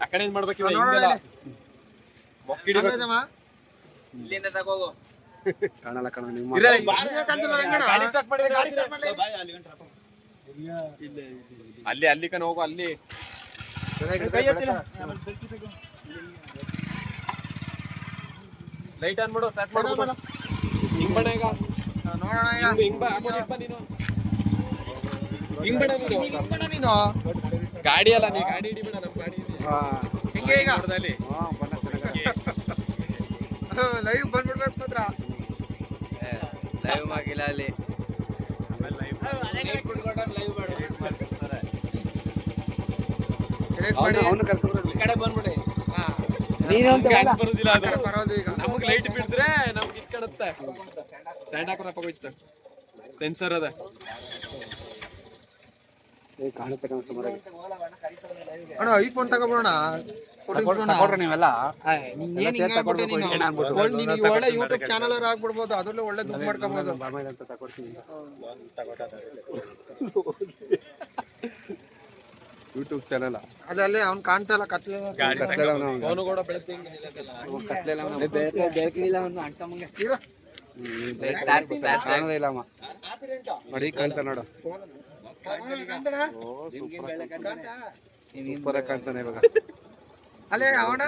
ಆ ಕಡೆ ಮಾಡ್ಬೇಕು ಇಲ್ಲಿಂದ ತಗೋಗು ಕಾಣಲ್ಲ ಕಣ ನಿಮ್ಮ ಅಲ್ಲಿ ಅಲ್ಲಿ ಕಣ ಹೋಗು ಅಲ್ಲಿ ಲೈಟ್ ಆನ್ ಮಾಡು ಸ್ಟಾರ್ಟ್ ಮಾಡು ಹಿಂಗ್ ಬಡ ಈಗ ನೋಡೋಣ ಹಿಂಗ್ ಬಾ ನೀನು ಹಿಂಗ್ ಬಡ ನೀನು ಗಾಡಿ ಅಲ್ಲ ನೀ ಗಾಡಿ ಹಿಡಿಬೇಡ ನಮ್ಮ ಗಾಡಿ ಹೆಂಗೆ ಈಗ ಅಲ್ಲಿ ಲೈವ್ ಬಂದ್ಬಿಡ್ಬೇಕು ಮಾತ್ರ ಲೈವ್ ಆಗಿಲ್ಲ ಅಲ್ಲಿ ಅವನು ಕರ್ಕೊಂಡು ಕಡೆ ಬಂದ್ಬಿಡಿ ಬರುದಿಲ್ಲ ಅದು ಬರೋದು ಈಗ ನಮಗ್ ಲೈಟ್ ಬಿಡಿದ್ರೆ ನಮ್ಗೆ ಇದ್ ಕಾಣುತ್ತೆ ಸ್ಟ್ಯಾಂಡ್ ಹಾಕೋರಪ್ಪ ಹೋಯ್ತು ಸೆನ್ಸರ್ ಅದ ಕಾಣುತ್ತೆ ಕಣ ಸುಮಾರಾಗಿ ಅಣ್ಣ ಐಫೋನ್ ತಗೋಬೋಣ ತಗೊಳ್ರಿ ನೀವೆಲ್ಲ ಒಳ್ಳೆ ಯೂಟ್ಯೂಬ್ ಚಾನಲ್ ಆಗ್ಬಿಡ್ಬೋದು ಅದ್ರಲ್ಲೂ ಒಳ್ಳೆ ದುಡ್ಡು ಮಾಡ್ಕೋಬಹುದು ಅಂತ ತಗೊಳ್ತೀನಿ ಯೂಟ್ಯೂಬ್ ಚಾನಲ್ ಅದಲ್ಲಿ ಅವ್ನ್ ಕಾಣ್ತಾ ಇಲ್ಲ ಕತ್ಲೆ ಫೋನು ಕೂಡ ಬೆಳಗ್ಗೆ ಕಾಣೋದೇ ಇಲ್ಲ ಅಮ್ಮ ನೋಡಿ ಕಾಣ್ತಾ ನೋಡು ಸೂಪರ್ ಆಗಿ ಕಾಣ್ತಾನೆ ಇವಾಗ ಅಲ್ಲೇ ಅವನ